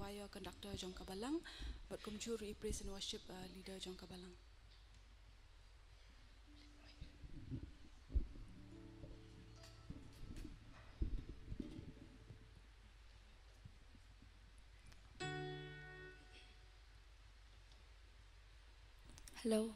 choir conductor John Kabalang, but kumjuri praise and worship leader John Kabalang. Hello.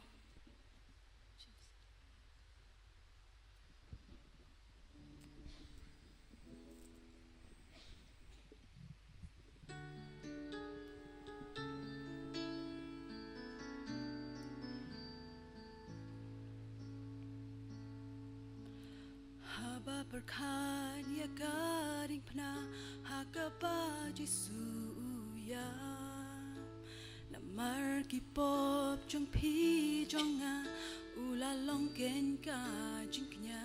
Haba berkhan ya garing pna hakaba jisuya namar ki pop jong pi jong nga ula long ken ka jingnya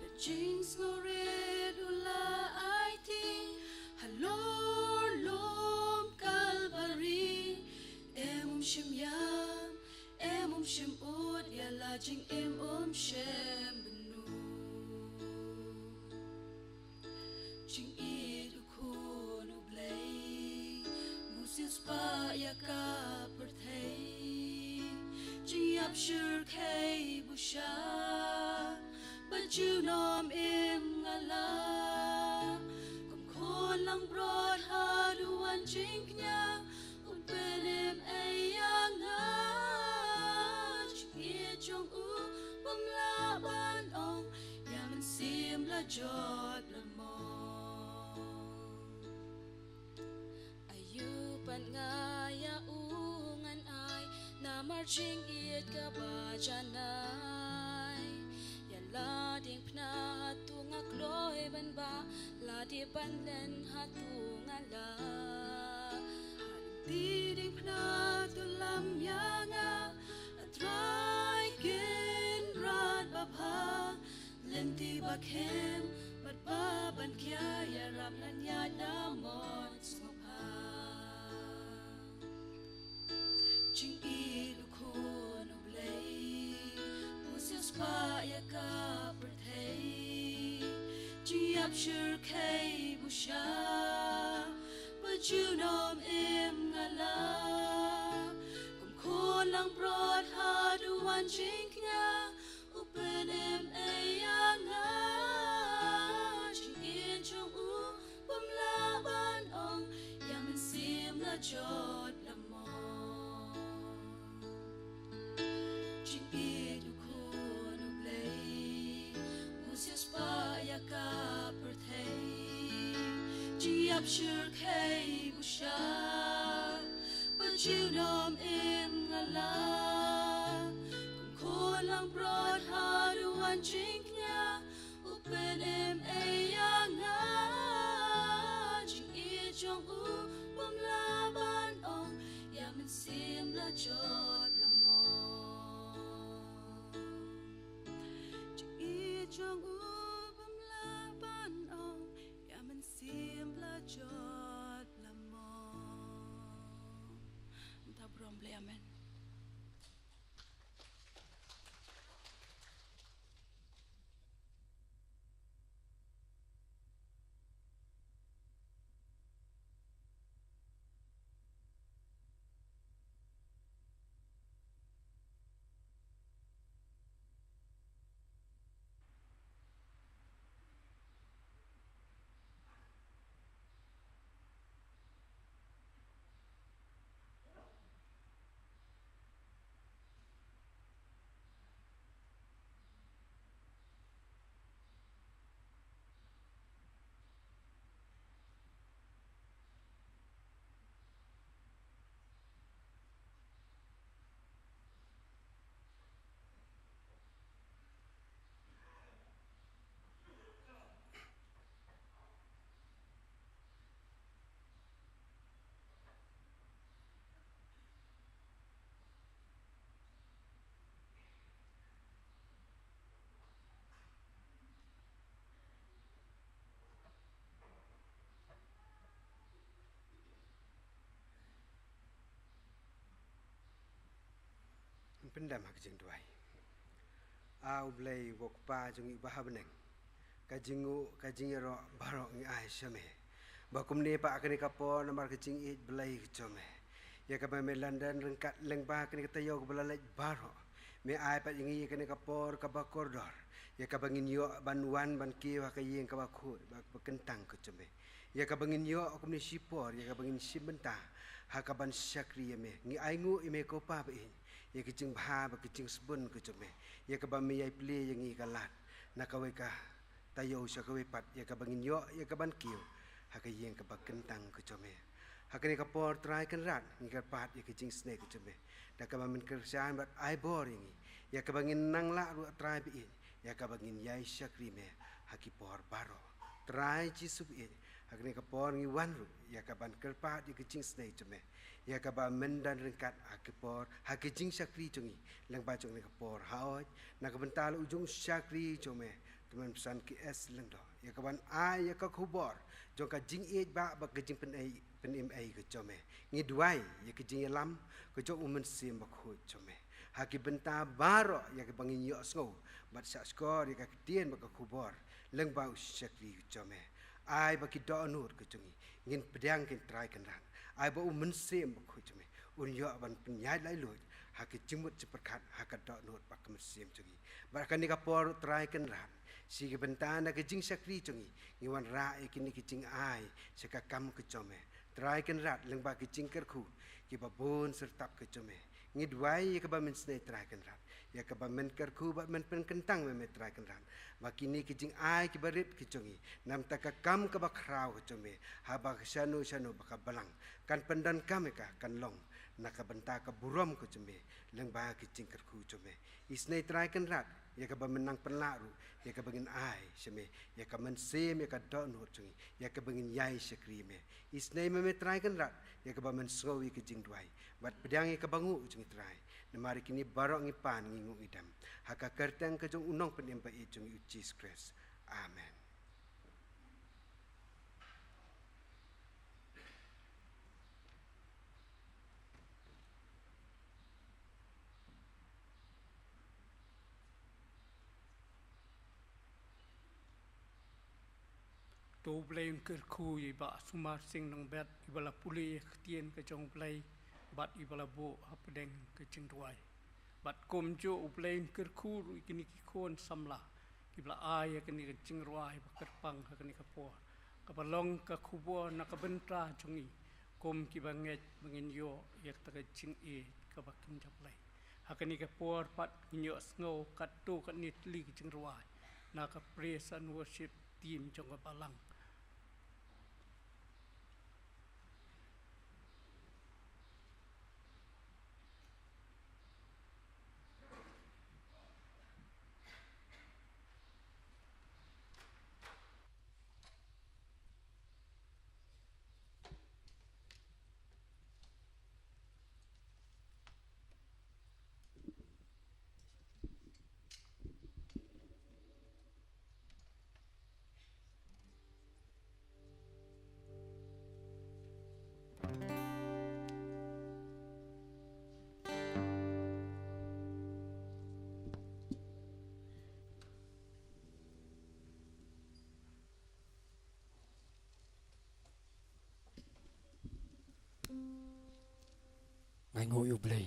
the jings no red ula I think halor lom kalbari shim yam shim ud ya la jing shim Jing idu kono blay Musis pa ya ka perthei Jing yap shur kay busha But you nom im ngala Kum kon lang broad haduan jing knya Un benim ayanga Jing i jong u bam la ban ong Yaman sim la jod la mo Pan ngaya ungan ay na marching it ka ba janay ya la ding pna hatunga kloy ban ba la di panlen hatunga la di ding pna tulam yanga atray kin rad ba pha lenti ba kem bat ba ban kya ya ram nan ya na mon Jing ilu kono blay Musis pa ya ka perthei Jing yap shur kay busha But you nom im ngala Kum kon lang broad haduan jing knya Upen im ayanga Jing in jong u bam la ban ong Yaman sim la jod la mo ka perthei Ji up sure kay busha But you nom im ngala Kum kon lang broad haduan jing knya Upen im ayanga Jing i jong u bam la ban ong Yaman sim la jod la mo Jing i jong u Siembla jod lamon Tabrom ble amen Pendam hak jeng tuai. Au blay wok pa jeng iba habneng. Kajingu kajingero barok ngi ai syame. bakum ni pak kini kapor nomor kecing it belai kecome ya kapan me London rengkat lengba kini ketayo kebelalai baro me ai pat yengi kini kapor kabakordor ya kabangin yo banwan ban kiwa kayeng kabakut bakentang kecome ya kabangin yo akum ni sipor ya kabangin simbenta hakaban syakri me ngi aingu ime kopa be ya kecing bha ba kecing sebun kecome ya kabam me yai ple yengi kalat nakaweka tayo syakawe pat ya kabangin yo ya kaban kiu hakayeng kabakentang kecome hakani kapor try kan rat ngikat pat ya kecing snake kecome da kabamin kerjaan bat ai boring ya kabangin nang la ru try bi ya kabangin yai syakri me hakipor baro try jisu bi hakani kapor ngi wan ru ya kaban kerpat ya kecing snake kecome ya kabamin dan rengkat hakipor hakijing syakri congi lang ba cong ni kapor haoj na kabental ujung syakri come teman pesan KS lengdo ya kaban ai ya ka khubor jong ka jing e ba ba ka jing pen im ai ka chome ngi duai ya ka jing lam ka jong umen sim ba khu chome ha ki benta baro ya ka bangin yo sngo bat sa skor ya ka tien ba ka khubor leng ba syakri chome ai ba ki do nur ka chongi ngin pedang kin trai kan ran ai ba umen sim ba khu chome un yo ban penyai lai lu ha ki jimut ceperkat ha ka do nur ba ka sim chongi ba ka ni ka por trai kan ran si ke bentana ke jing sakri chongi ngiwan ra e kini ke jing ai seka kam ke chome try kan rat lengba ke jing kerku ki babon sertap ke chome ngi duai ke ba men snai try kan rat ya ke ba men kerku ba men pen kentang me try kan rat ba kini ke jing ai ki barit ke chongi nam ta ka kam ke ba khrau ke chome ha ba shanu ba ka balang kan pendan kam ka kan long na ka benta ka burom ke chome lengba ke jing kerku chome isnai try kan rat ya ka ba menang penlaru ya ka bangin ai sheme ya ka man sem ya ka do no chungi ya ka bangin yai shakri me isnai me try kan rat ya ka ba man sowi ke jing duai bat pedang ya ka bangu chungi try namari kini barok ngi pan ngi ngu idam ha ka kertang ka jong unong penem ba i chungi Jesus Christ amen. tu play kerku iba sumar sing nang bet ibala puli tien ke jong play bat ibala bo apdeng ke jing duai bat kom jo play kerku kini kon samla ibala ai kini ke jing ruai kerpang kini kapo kabalong ka kubo nakabentra jongi kom kibanget mengin yo yak ta jing e kabakin japlay hakani kapo pat nyo snow katu kan nitli jing ruai na ka praise and worship team jong balang ngai ngo yu blay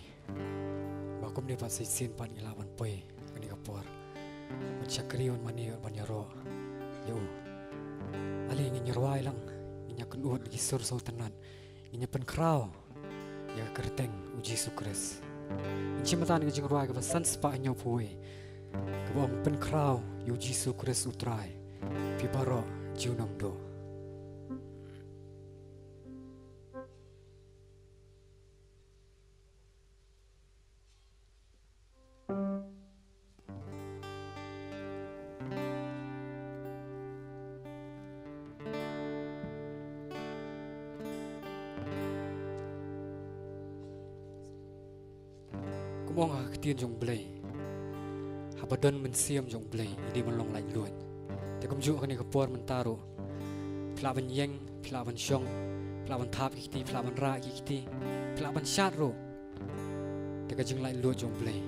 bakum ni pasai sin pan ilawan poi kani kapor chakri on mani ban yaro yo ali ngi nyarwai lang ngi kun ut gi sur sultanan ngi pen kraw ya kerteng uji sukres ngi matan ngi jingruai ga san spa nyo pui ga bom pen kraw yu ji sukres utrai pi baro junam do mong ha ktiin jong blay habadon men siam jong blay idi man long lai luan te kum ju kani kapor men taro plaban yeng plaban shong plaban thap kiti plaban ra kiti plaban shat ro te ka jing lai luan jong blay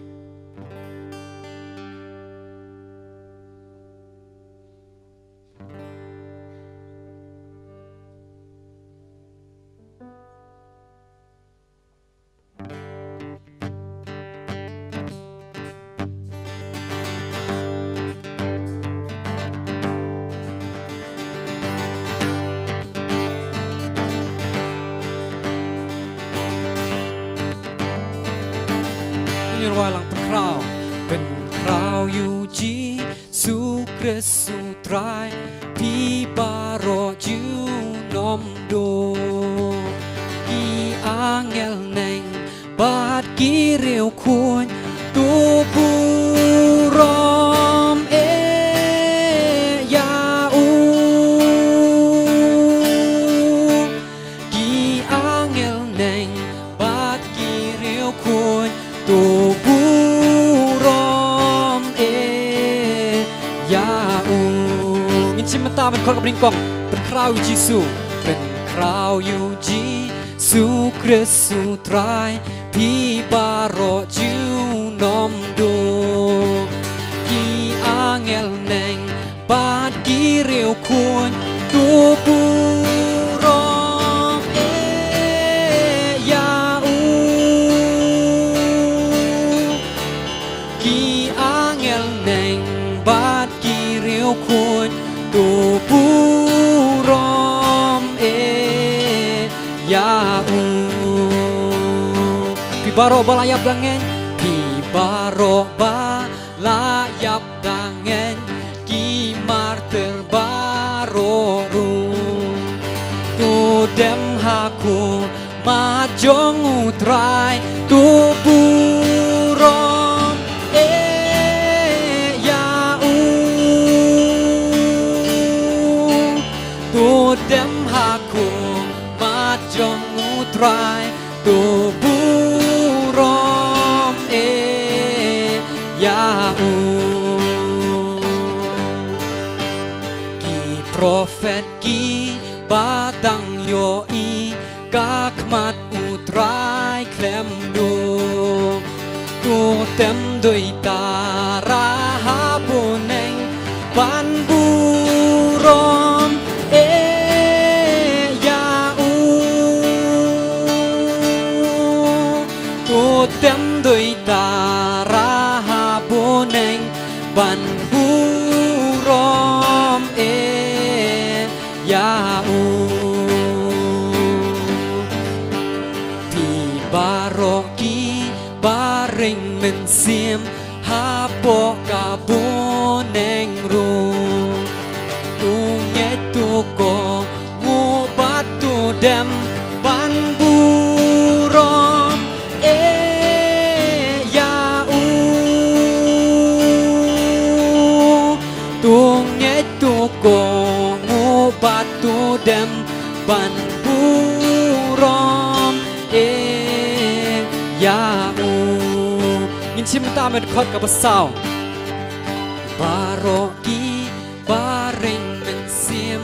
ยรวายหลังเป็นคราวเป็นคราวอยู่จีสุคริสสุตรายพี่บารอจูนอมโดอีอังเอลเนงบาดกีเรียวควรตูบูรอมยาอูกีอังเอลเนงบาดกีเรียวควรตูบูรอมยาอูมินชิมตาเป็นคนกับริงกองเป็นคราวอยู่จีสูเป็นคราวอยู่จีสุคริสสุตรายพี่บารอจูนอมดูกีอังเอลเนงบาดกีเรียวควรตูบูรอมยาอูกีอังเอลเนงบาดกีเรียวควรตูบูรอมยาอูพี่บารอบาลายับดังเงินพี่บารอบาลายับดังเงินกีมาร์เตอร์บารอรูตูเดมฮาคูมาจงอุตรายตูบูรอมยาอูตูเดมฮาคูมาจงอุตรายตูบูรอมยาอูกีโปรเฟตกีบาดังโยอีกากมัดอุตรายเคลมดูตูเต็มด้วยตาราหาบุเนงบันบูรอมยาอูตูเต็มด้วยตาราหาบุเนงบันบูรอมยาอูพี่บารอกีบาริงมันเสียมหาปอกาบุเนงรูตูเงตูโกงูบัดตูเดมบันบูรอมยาอูตูเงตูโกงูบัดตูเดมบันบูรอมยาอูยินชิมตาเป็นคอดกับสาวบารอกีบาริงเป็นเสียม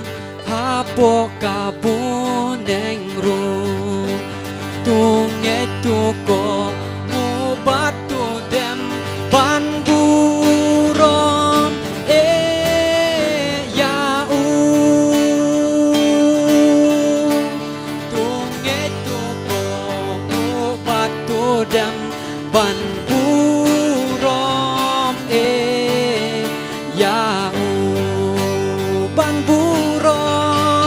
หาปอกาบุเนงรูตูเงตูโกงูบัดตูเดมบันบูรอมยาอูตูเงตูโกงูบัดตูเดมบันบูรอมยาอูบันบูรอ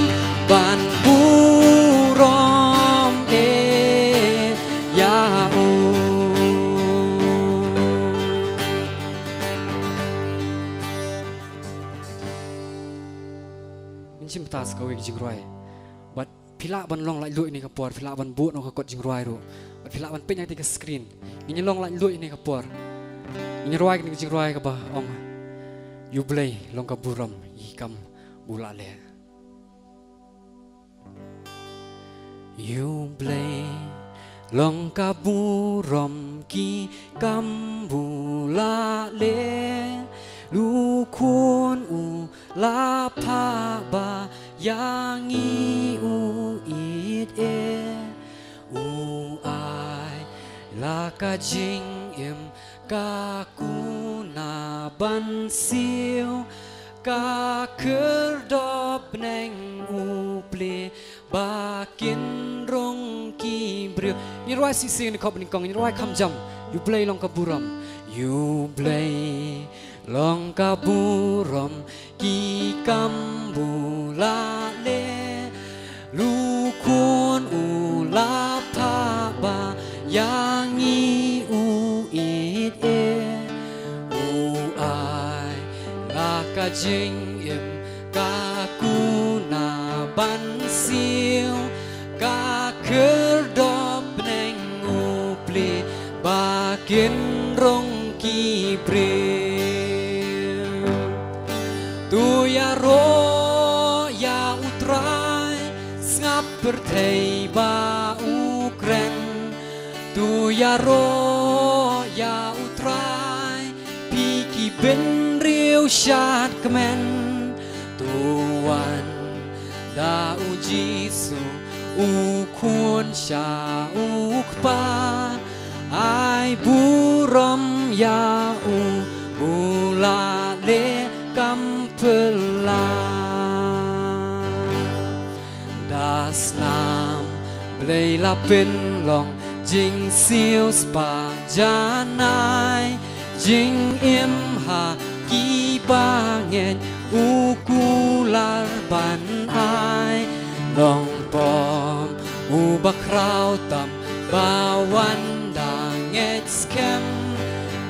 มบันบูรอมยาอูมินชิมตาสกวิกจิงรอยบัดพิลาบันลองไล่ลุยนี่กับปอดพิลาบันบูนองกดจิงรอยรู้บัดพิลาบันเป็นยังติดกับสกรีนนี่ลองไล่ลุยนี่กับปอดนี่รอยนี่จิงรอยกับบ่องยูเบลย์ลงกับบุรมยีกำบุลาเลยูเบลย์ลงกับบุรมกีกำบุลาเลลูควรอูลาพาบายังอีอูอีดอูอายลากาจิงเอ็มกากูนาบันเซียวกาคือดอบเนงอูเปลบากินรงกีบริวนี่ร้อยสิเสียงในขอบนิกองนี่ร้อยคำจำยูเบลย์ลงกับบุรมยูเบลย์ลองกับบุรมกีกำบุลาเลลูควรอูลาพาบายังอีอูอี ka jing im ka kuna ban siêu ka kerdop neng upli bakin rong ki bre tu ya ro ya utrai ngap berthei ba ukren tu ya ro ya utrai pi ki ben riu shat kemen tuan da u jisu u kun sha u pa ai buram ya u bula le kam pela das nam blei la pin long jing siêu spa janai jing im ha ki ba ngen u kular ban ai long bom u ba krau tam ba wan da nget skem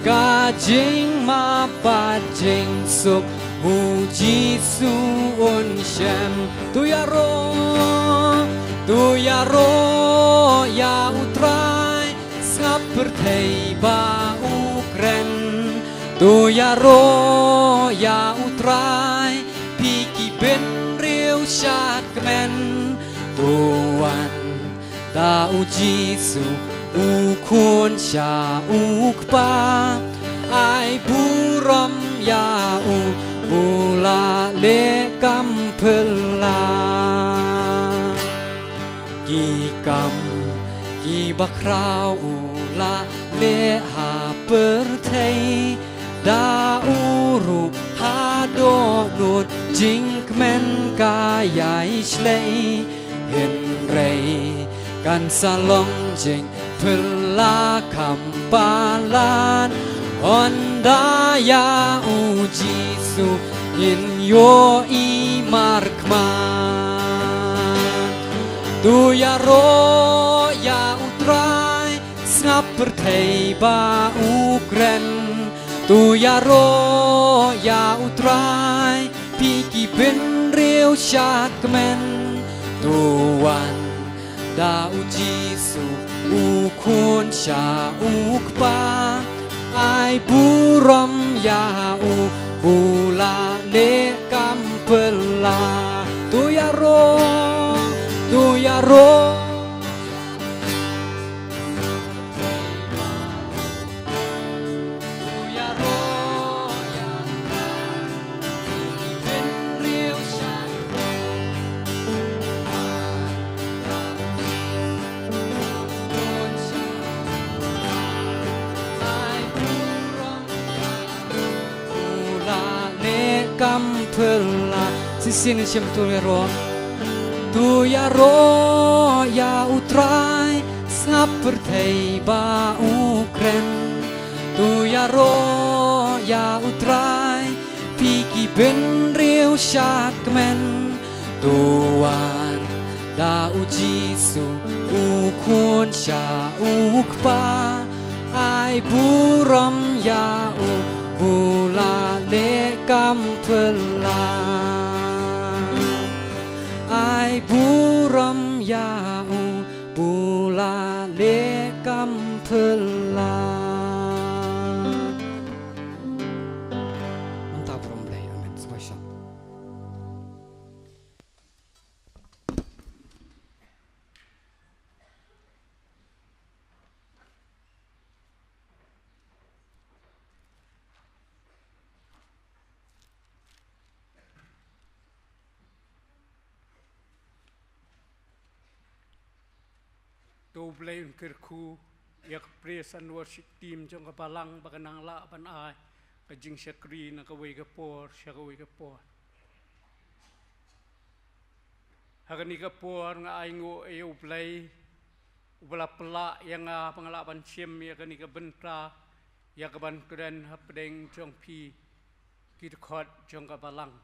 ga jing ma ba jing suk u jisu un shem tu ya ro ya utrai ngap berthei ba ukren tu ya ro ya utrai pi ki ben riu shat kemen tuan da u jisu u kun sha u pa ai buram ya u bula le kam pela ki kam ki bakrau ula le ha per thei da uru ha do nut jing men ka yai shlei hin rei kan salong jing pela kam palan onda ya u jisu in yo i markman tu ya ro ya utrai ngap berthei ba ukren tu ya ro ya utrai pi ki ben riu shat kemen tuan da u jisu u kun sha u pa ai buram ya u bula le kam pela tu ya ro kam pela sisin chem tu ya ro ya utrai ngap berthei ba ukren tu ya ro ya utrai pi ki ben riu shat kemen tuan da u jisu u kun sha u pa ai buram ya u bula le kam pela ai buram ya u bula le kam pela mantap romlei amen spesial tu blei kerku yak presan worship team jong kapalang bakanang la ban ai ka jing syakri na ka wei ka por syakawei ka por hakani ka por nga ai ngo e blei ubala pela yang pangalaban siem ya kani ka bentra ya ka ban kren hapdeng jong pi ki khot jong kapalang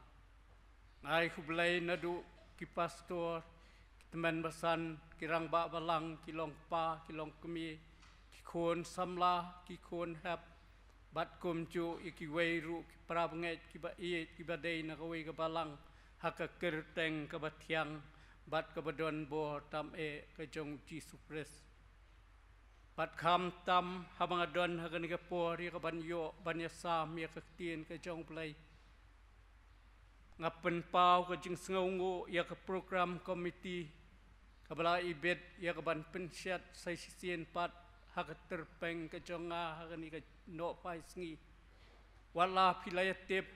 ngai ku blei na du ki pastor teman basan kirang ba balang kilong pa kilong kemi ki kon samla ki kon hap bat kumcu iki weiru prabanget kiba iet kiba day na kaway kabalang haka kerteng kabatiang bat kabadon bo tam kajong Jesus Christ bat kham tam habang adon hagan kapor ya kabanyo banyasam ya kaktien kajong play ngapen pau kajing sengaungu ya ke program komiti kabala ibet ya kaban pensiat sai sisien pat hak terpeng kejonga hagan ika no pai sngi wala pilayatip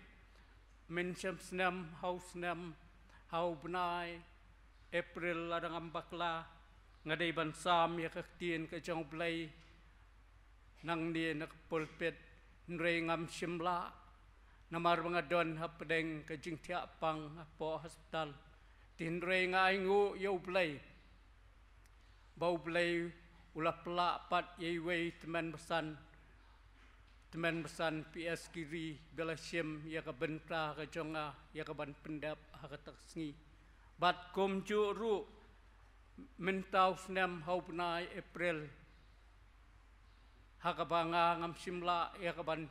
mensyam snam hau benai April ladang ambakla ngadai bansam ya kaktien kejong blai nang ni nak pulpit nrei ngam simla namar bangadon hapdeng kejing tiapang po hospital tinrei ngaingu yau blai bau blai ulah pelak pat yaiwei teman besan PS kiri belasim ya ka bentra ka jonga ya ka ban pendap ha ka taksngi bat kom ju ru mentau snam hau penai April ha ka banga ngam simla ya ka ban